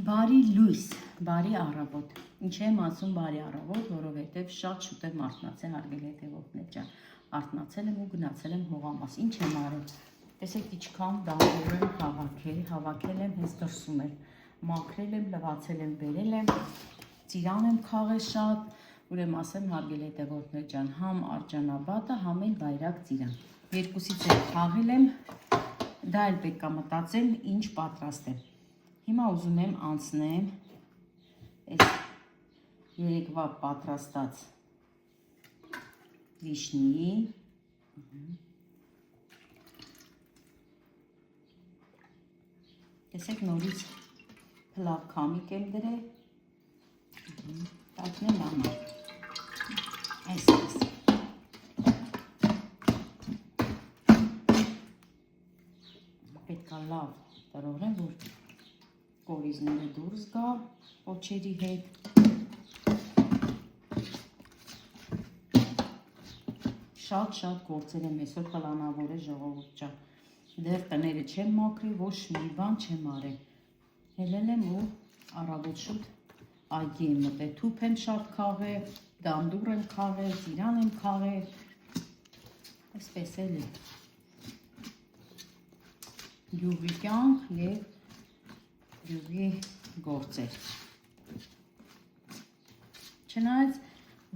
Բարի լույս, բարի առավոտ։ Ինչ եմ ասում բարի առավոտ, որովհետև շատ շուտ եմ արթնացել, հարգելի հետևորդներ ջան։ Արթնացել եմ ու գնացել եմ հողամաս։ Ինչ եմ արել։ Տեսեք ինչքան դանդաղ եմ հավաքել եմ հենց դրսում էլ։ Մաքրել եմ, լվացել եմ, բերել եմ։ Ծիրան եմ քաղել շատ, ուրեմն ասեմ հարգելի հետևորդներ ջան, համ արջանաբադը, համ էլ բայրակ ծիրան։ Երկուսից էլ քաղել եմ։ Դա էլ պետք է մտածել, ինչ պատրաստեմ։ Հիմա ուզում եմ անցնեմ այս երեկվա պատրաստած վիշնի տեսեք նորից փլավ քամիկ եմ դրել տակնեմ համար այսպես պետք է լավ տրորեմ, որ կորիզները դուրս գա օջերի հետ։ Շատ գործեր եմ այսօր պլանավոր է ժողովուրդ ջան։ Դեռ տները չեմ մաքրի, ոչ մի բան չեմ արել։ Ելել եմ ու առավոտ շուտ այգի եմ մտել, թուփ եմ շատ քաղել, դանդուր եմ քաղել, ծիրան եմ քաղել։ Այսպես էլ է։ Գյուղի կյանք և գյուղի գործեր։ Չնայած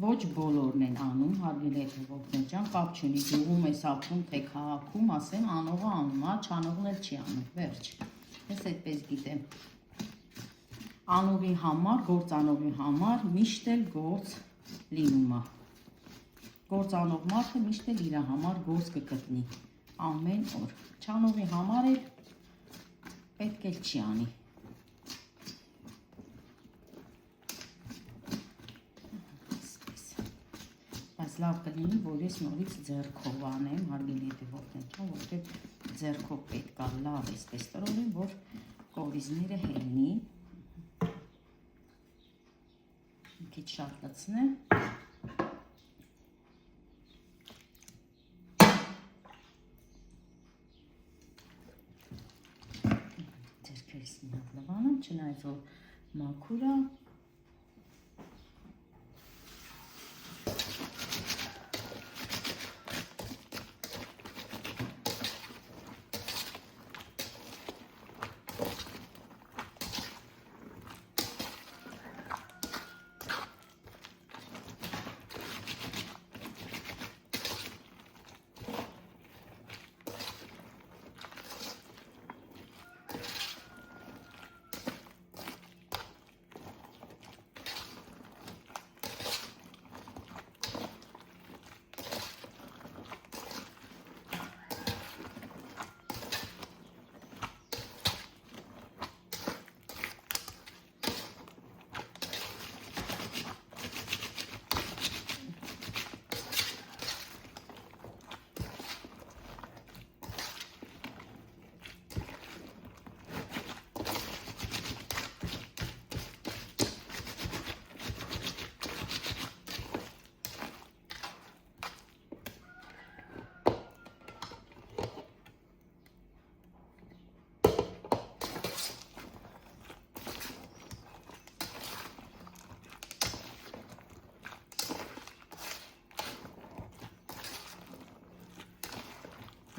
ոչ բոլորն են անում, հարգելի հետևորդներ ջան, կապ չունի, գյուղում ես ապրում, թե քաղաքում, ասեմ, անողը անում, չանողն էլ չի անում, վերջ։ Ես այդպես գիտեմ։ Անողի համար, գործանողի համար միշտ էլ գործ լինում է։ Գործանող մարդը միշտ էլ իր համար գործ կգտնի, ամեն օր։ Չանողի համար էլ պետք էլ չի անի։ Բայց լավ կլինի, որ ես նորից ձեռքով անեմ, հարգելի հետևորդներ ջան, որովհետև ձեռքով պետք է լավ այսպես տրորեմ, որ կորիզները հելնի։ Մի քիչ շատ լցնեմ։ Ձեռքերս մի հատ լվանեմ, չնայած որ մաքուր է։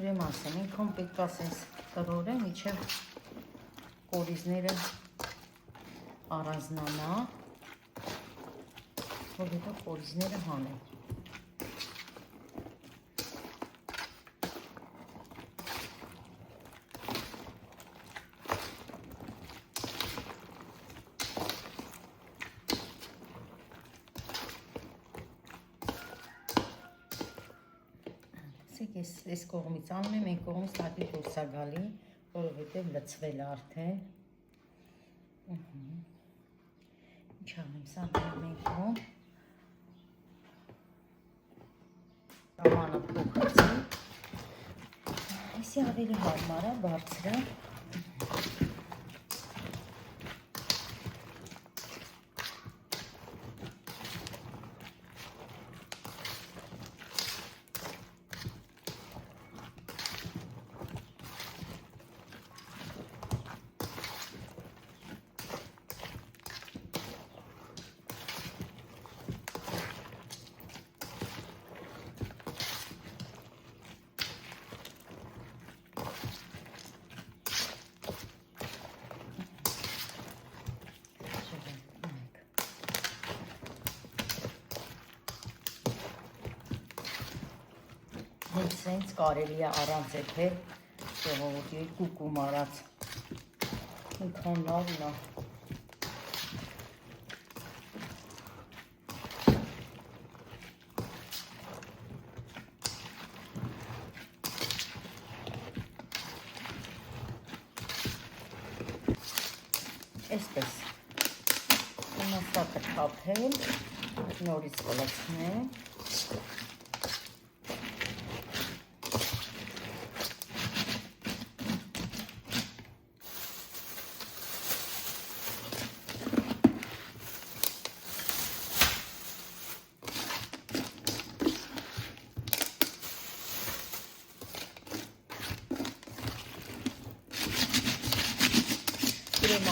Ուրեմն ասեմ, ինքն պետք է ասես տրորեմ, իչև կորիզները առանձնանա, որ հետո կորիզները հանեմ։ Այս կողմից անում եմ, այն կողմից հատի դուրս է գալի, որովհետև լցվել է արդեն։ Ինչ անեմ, սա դրեմ այն կողմ։ Ամանը փոխեցի։ Այսի ավելի հարմար է, բարձր է։ Հենց սենց կարելի է առանց եփել ժողովուրդ երկու կում արած ինքան լավն է Այսպես իմաստակը թափել նորից կլցնեմ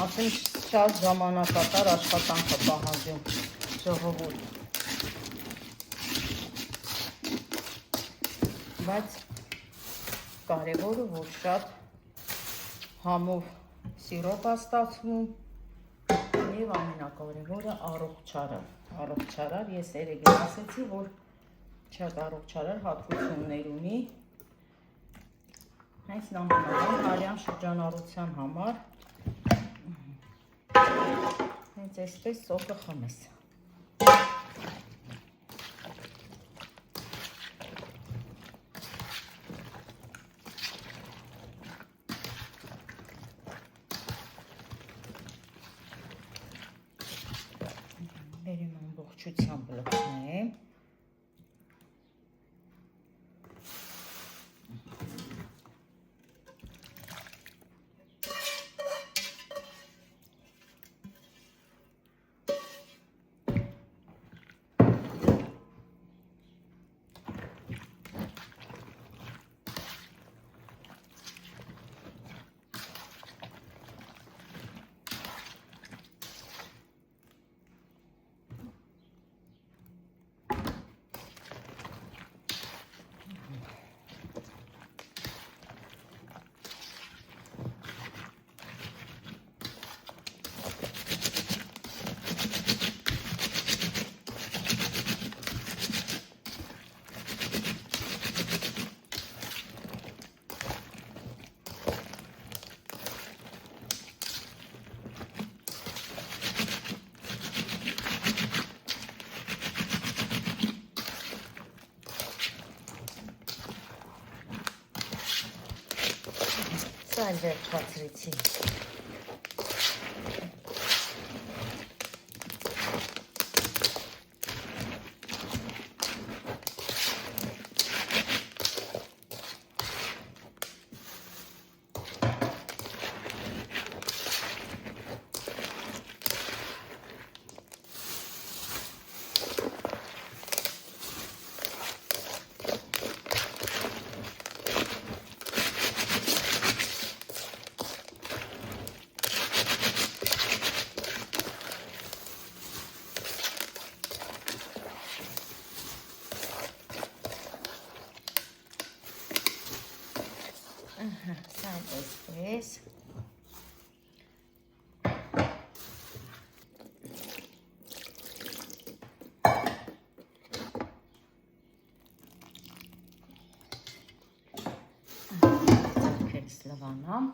Ասենք շատ ժամանակատար աշխատանք է պահանջում ժողովուրդ բայց կարևորը որ շատ համով սիրոպ է ստացվում եւ ամենակարևորը առողջարար ես երեկ ասեցի որ շատ առողջարար հատկություններ ունի հենց նամանավան հարյան շրջանառության համար Հենց այսպես սոկը խմես Բերեմ ամբողջությամբ լցնեմ Սա վերջացրեցի Սա այսպես ձեռքերս լվանամ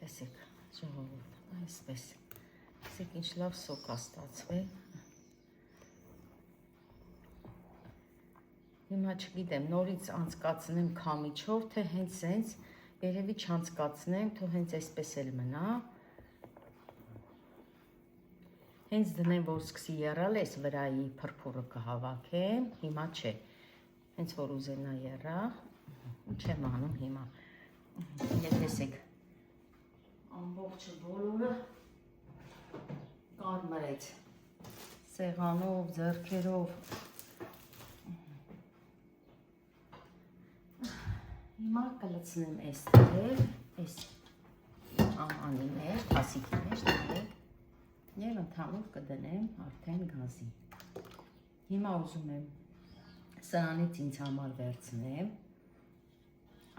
Տեսեք, ժողովուրդ, այսպես, տեսեք ինչ լավ սոկ է ստացվել, հիմա չգիտեմ, նորից անցկացնեմ քամիչով, թե հենց սենց, երևի չանցկացնեմ, թող հենց այսպես էլ մնա, հենց դնեմ, որ սկսի եռալ, այս վրայի փրփուրը կհավաքեմ, հիմա չէ, հենց որ ուզենա եռա, չեմ անում հիմա, տեսեք, ամբողջը բոլորը կարմրեց սեղանով, ձեռքերով հիմա կլցնեմ այստեղ այս ամանի մեջ, հասիկի մեջ և ընդհանուր կդնեմ արդեն գազի Հիմա ուզում եմ սրանից ինձ համար վերցնեմ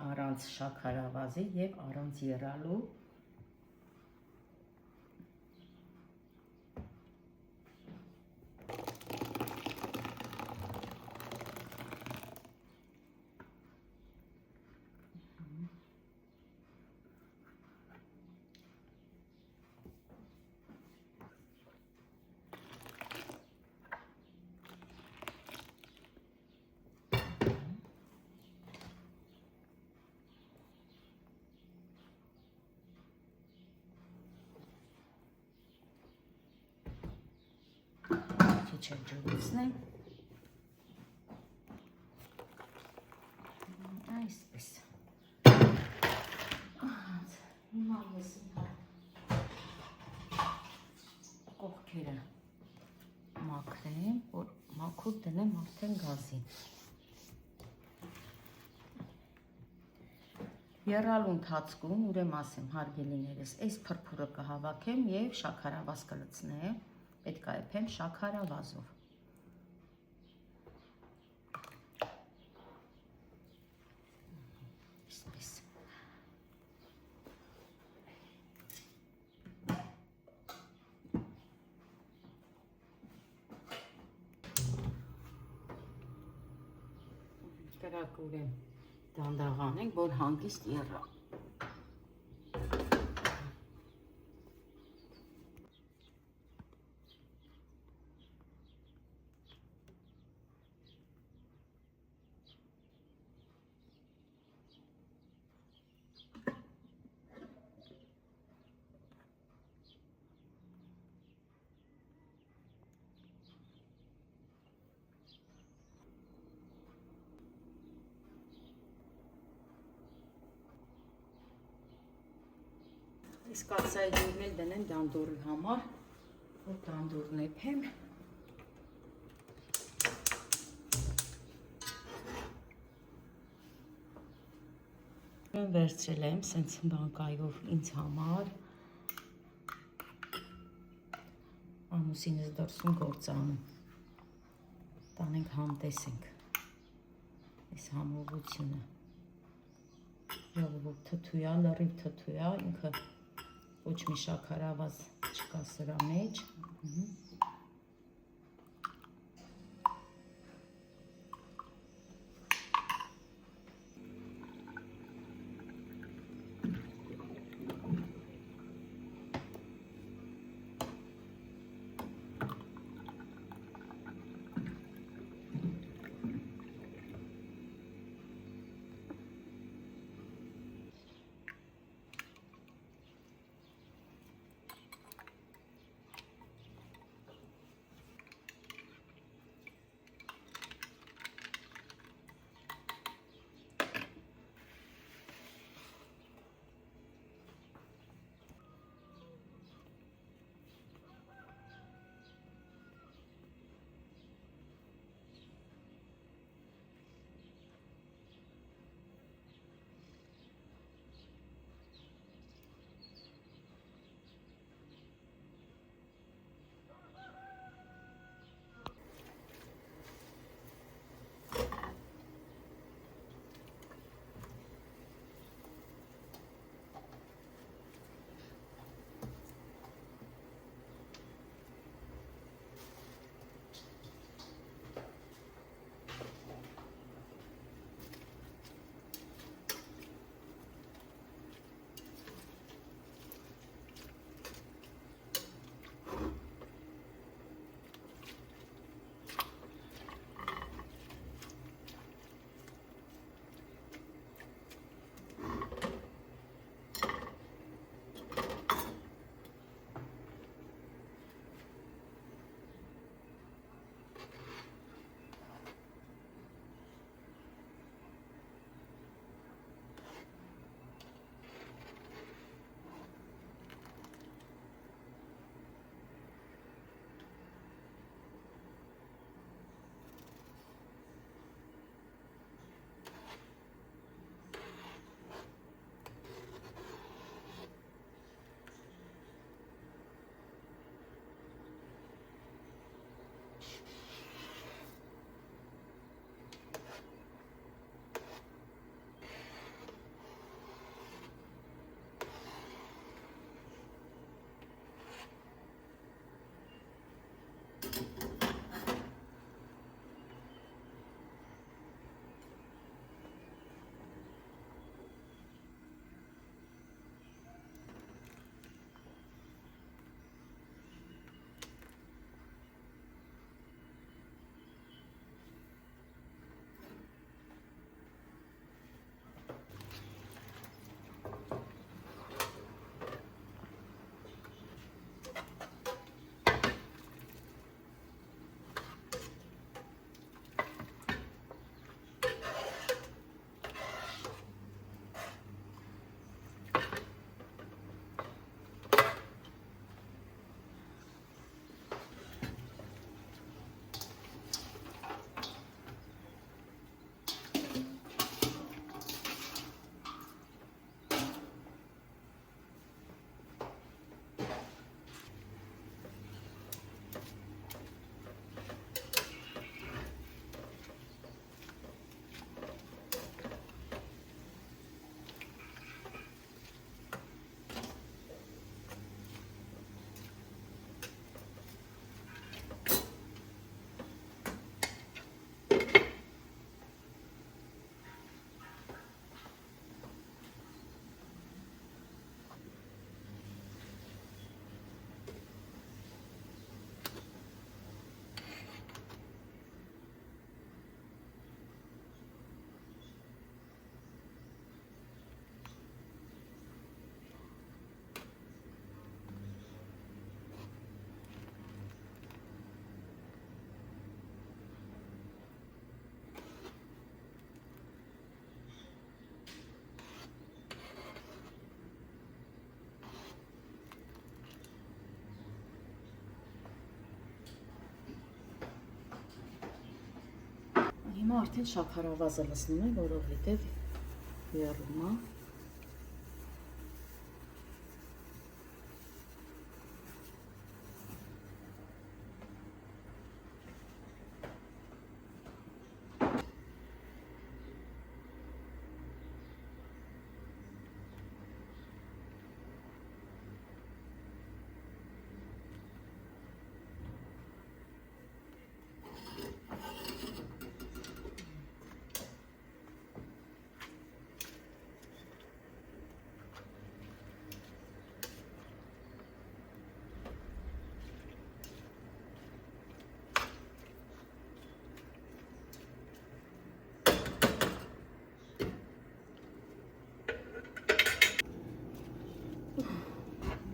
առանց շաքարավազի եւ առանց եռալու չջուրեցնեմ, այսպես, հիմա ես կողքերը մաքրեմ, որ մաքուր դնեմ արդեն գազին, եռալու ընթացքում ուրեմն ասեմ հարգելիներս, այս փրփուրը կհավաքեմ եւ շաքարավազ կլցնեմ, պետք է եփեմ շաքարավազով։ Այսպես։ Կրակը ուրեմն դանդաղ անենք, որ հանգիստ եռա։ Իսկ կացայջուրն էլ դնեմ դանդորի համար, որ դանդորն եփեմ։ Վերցրել եմ սենց բանկայով ինձ համար, ամուսինս դրսում գործանում, տանենք համտեսենք այս համովությունը, ժողովուրդ թթույա, լրիվ թթույա, ինքը ոչ մի շաքարավազ չկա սրա մեջ, Հիմա արդեն շաքարավազը լցնում եմ, որովհետև եռում է։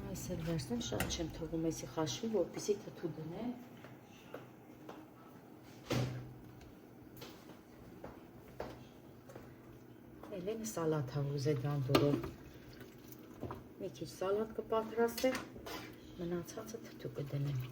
Այսել վերցնեմ, շատ չեմ թողում էսի խաշվի, որպեսզի թթու դնեմ։ Էլեն սալաթա ուզե դանդուրով։ Մի քիչ սալատ կպատրաստեմ, մնացածը թթու կդնեմ։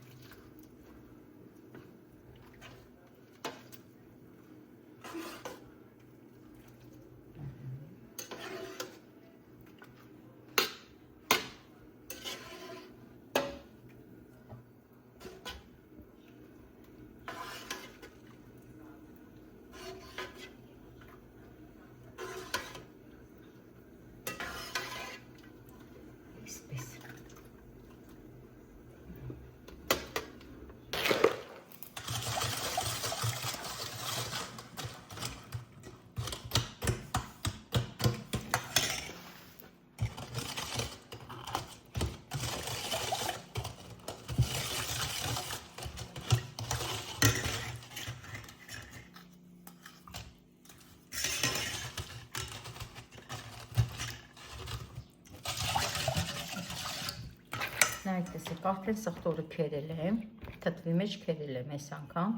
Նայեք, տեսեք, արդեն սխտորը քերել եմ, թթվի մեջ քերել եմ այս անգամ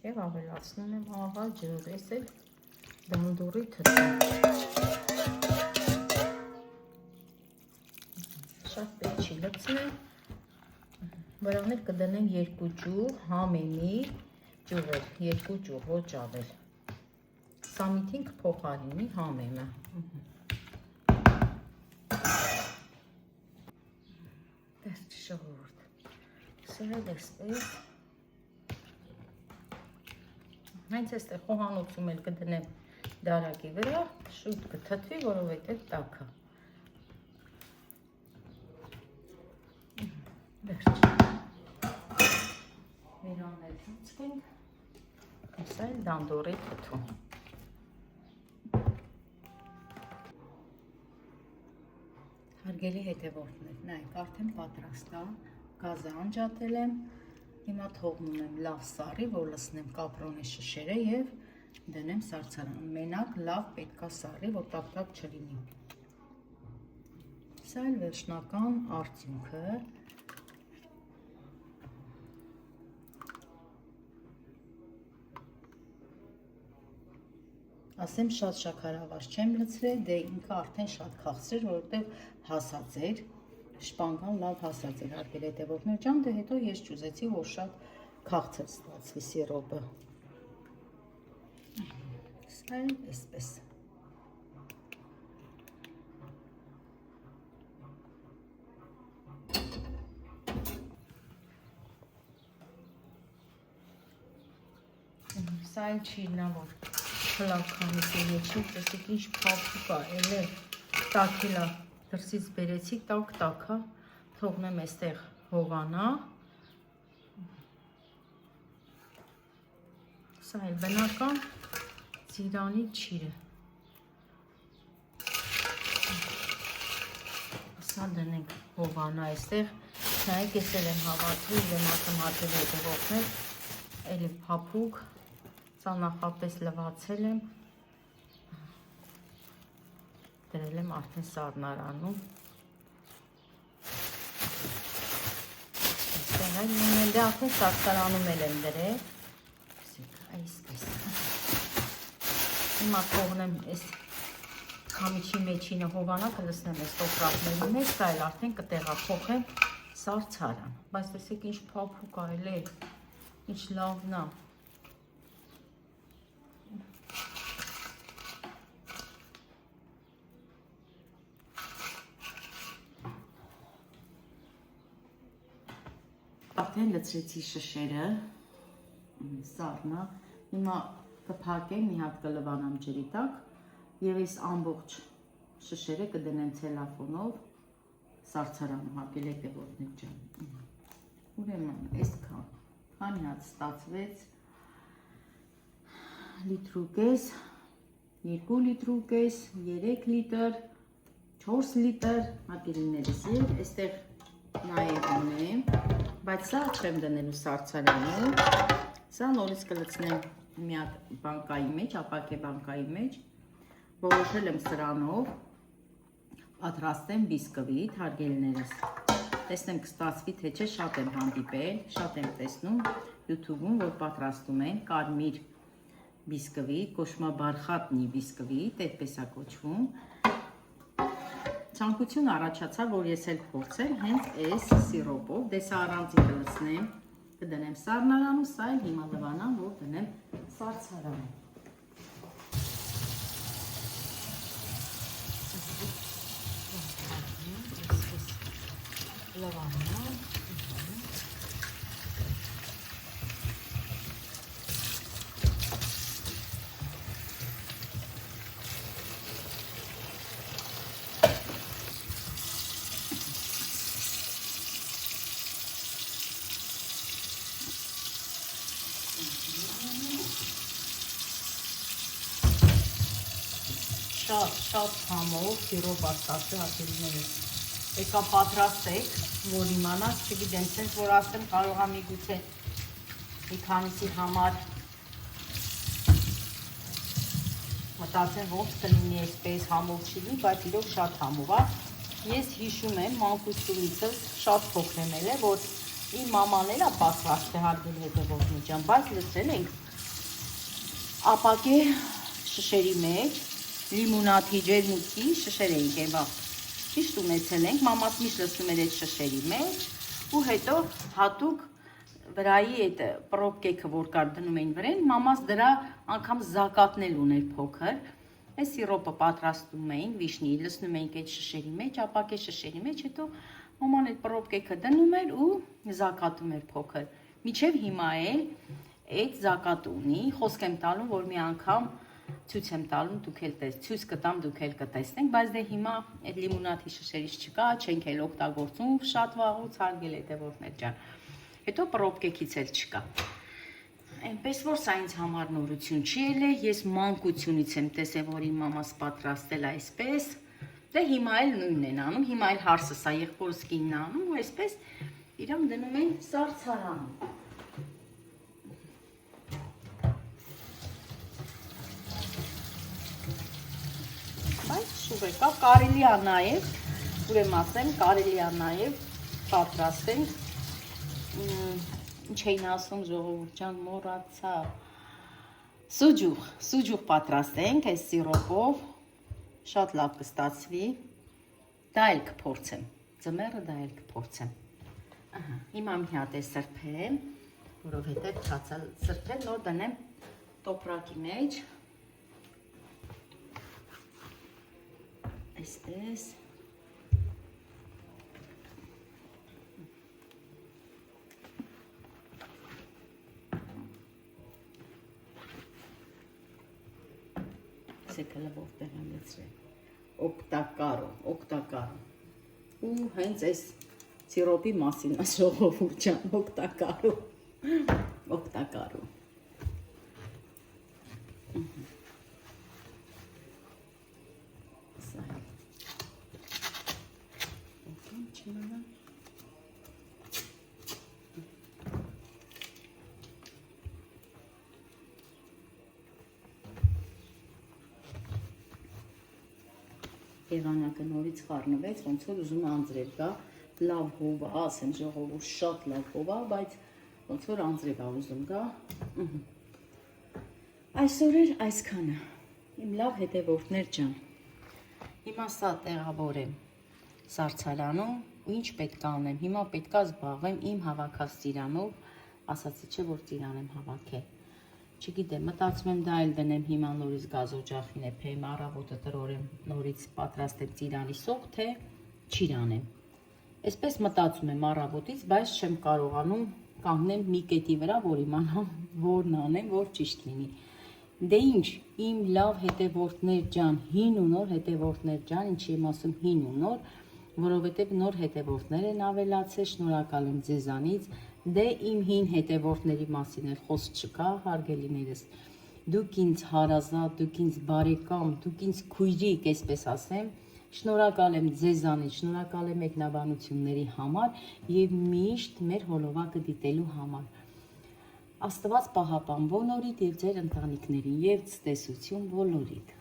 և ավելացնում եմ աղա ջուր, ես էլ դանդուրի թթու շատ պետք չի լցնել, վրան էլ կդնեմ 2 ջուր, համեմի ջուր, 2 ջուր, ոչ ավել, սամիթին կփոխարինի համեմը Ժողովուրդ, սա էլ էսպես, հենց էստեղ խոհանոցում էլ կդնեմ դարակի վրա, շուտ կթթվի, որովհետև տաք է։ Վերջ, վերան էլ հացվենք, սա էլ դանդորի թթու։ Հարգելի հետևորդներ, նայեք, արդեն պատրաստ է, գազը անջատել եմ, հիմա թողնում եմ լավ սառի, որ լցնեմ կապրոնի շշերը և դնեմ սառցարան, մենակ լավ պետք է սառի, որ տապ-տապ չլինի։ Սա էլ վերջնական արդյունքը։ Ասեմ շատ շաքարավազ չեմ լցրել, դե ինքը արդեն շատ քաղցր էր, որովհետև հասած էր, շպանգան լավ հասած էր, հարգելի հետևորդներ ջան, դե հետո ես չուզեցի, որ շատ քաղցր ստացվի սիրոպը։ Սա էլ էսպես։ Սա էլ չի նա որ խլավքանիսի եչի, տեսեք ինչ փափուկ է, էլ է տաքել է, դրսից բերեցի, տաք է, թողնեմ էստեղ հողանա, սա էլ բնական ծիրանի չիրը, սա դնենք հողանա էստեղ, նայեք ես էլ եմ հավատվի, իրեմ ասում հատել հետևորդներ, էլի փափուկ, սա նախապես լվացել եմ, դրել եմ արդեն սառնարանում, այստեղ այլ մոմեն դե արդեն սառնարանում էլ եմ դրել, այսպես, հիմա թողնեմ այս քամիչի մեջինը հովանա կլցնեմ այս տոպրակների մեջ, սա էլ արդեն կտեղափոխեմ սառցարան, բայց տեսեք ինչ փափուկ այլ է, Ինչ լավն է։ Արդեն լցրեցի շշերը, սառնա, հիմա կփակեմ, մի հատ կլվանամ ջրի տակ և այս ամբողջ շշերը կդնեմ ցելոֆանով սառցարանում, հարգելի հետևորդներ ջան։ Ուրեմն այսքան, քանի հատ ստացվեց, լիտր ու կես, 2 լիտր ու կես, 3 լիտր, 4 լիտր, հարգելիներս, և այստեղ նաև ունեմ, բայց սա չեմ դնելու սառցարանում, սա նորից կլցնեմ մի հատ բանկայի մեջ, ապակե բանկայի մեջ, որոշել եմ սրանով պատրաստեմ բիսկվիթ, հարգելիներս, տեսնեմ կստացվի թե չէ, շատ եմ հանդիպել, շատ եմ տեսնում YouTube-ում, որ պատրաստում են կարմիր բիսկվիթ, կոչվում է բարխատնի բիսկվիթ, այդպես է կոչվում, ցանկություն առաջացավ, որ ես էլ փորձեմ հենց այս սիրոպով, դե սա առանձին կլցնեմ, կդնեմ սառնարանում, սա էլ հիմա լվանամ, որ դնեմ սառցարանում։ Լվանամ, շատ համով սիրոպ աստացը հատելիներս, եկա պատրաստեք, որ իմանաս, չգիտեմ, սենց որ ասեմ կարող եմ միգուցե մի քանիսի համար մտածեմ ոնց կլինի այսպես համով չի լինի, բայց իրոք շատ համով է, ես հիշում եմ մանկությունիցս շատ փոքր եմ ելել, որ իմ մաման էլ է պատրաստ է հարգելի հետևորդներ ջան, բայց լսել ենք ապակե շշերի մեջ լիմոնադի ջերմուկի շշեր էինք ևա, ճիշտ ունեցել ենք, մամաս միշտ լցնում էր այդ շշերի մեջ ու հետո հատուկ վրայի այդ պրոբկեքը, որ կար դնում էին վրեն, մամաս դրա անգամ զակատնել ուներ փոքր, այս սիրոպը պատրաստում էին, վիշնի լցնում էինք այդ շշերի մեջ, ապակե շշերի մեջ, հետո մաման այդ պրոբկեքը դնում էր ու զակատում էր փոքր, միջև հիմա էլ այդ զակատ ունի, խոսք եմ տալու, որ մի անգամ ցույց եմ տալու, դուք էլ ցույց կտամ, դուք էլ կտեսնենք, բայց դե հիմա այդ լիմոնադի շշերից չկա, չենք էլ օգտագործում շատ վաղուց, հարգելի հետևորդներ ջան, հետո պրոբկեքից էլ չկա, այնպես որ սա ինձ համար նորություն չի ելել, ես մանկությունից եմ տեսել, որ իմ մամաս պատրաստել այսպես, դե հիմա էլ նույնն են անում, հիմա էլ հարսս է, եղբորս կինն է անում, ու այսպես իրան դնում են սառցարանում։ Բայց շուտ եկա, կարելի է նաև, ուրեմն ասեմ, կարելի է նաև պատրաստենք, ինչ էին ասում ժողովուրդ ջան, մոռացա, սուջուղ պատրաստենք այս սիրոպով, շատ լավ կստացվի, դա էլ կփորձեմ, ձմեռը դա էլ կփորձեմ, հիմա մի հատ է սրբեմ, որովհետև թացալ սրբեմ, նոր դնեմ տոպրակի մեջ, այսպես, սեկալը որտեղ եմ լցրել, օգտակարո, ու հենց այս սիրոպի մասին է ժողովուրդ ջան, օգտակարո, եղանակը նորից խառնվեց, ոնց որ ուզում անձրև գա, լավ հով է, ասեմ ժողովուրդ, շատ լավ հով է, բայց ոնց որ անձրև է ուզում գա, այսօր էր այսքանը, իմ լավ հետևորդներ ջան, հիմա սա տեղավորեմ սառցարանում ու ինչ պետք է անեմ, հիմա պետք է զբաղվեմ իմ հավաքած ծիրանով, ասացի չէ որ ծիրան եմ հավաքել։ Չգիտեմ, մտածում եմ դա էլ դնեմ հիմա նորից գազօջախին է փեմ առավոտը տրորեմ նորից պատրաստեմ ծիրանի սոխ, թե չիրանեմ։ Այսպես մտածում եմ առավոտից, բայց չեմ կարողանում կանգնեմ մի կետի վրա, որ իմանամ որն անեմ, որ ճիշտ լինի։ Դե ինչ, իմ լավ հետևորդներ ջան, հին ու նոր հետևորդներ ջան, ինչի եմ ասում հին ու նոր, որովհետև նոր հետևորդներ են ավելացել, շնորհակալ եմ ձեզանից։ Դե իմ հին հետևորդների մասին էլ խոսք չկա, հարգելիներս։ Դուք ինձ հարազատ, դուք ինձ բարեկամ, դուք ինձ քույրիկ, այսպես ասեմ։ Շնորհակալ եմ ձեզանից, շնորհակալ եմ մեկնաբանությունների համար եւ միշտ մեր հոլովակը դիտելու համար։ Աստված պահապան բոլորիդ եւ ձեր ընտանիքներին եւ ցտեսություն բոլորիդ։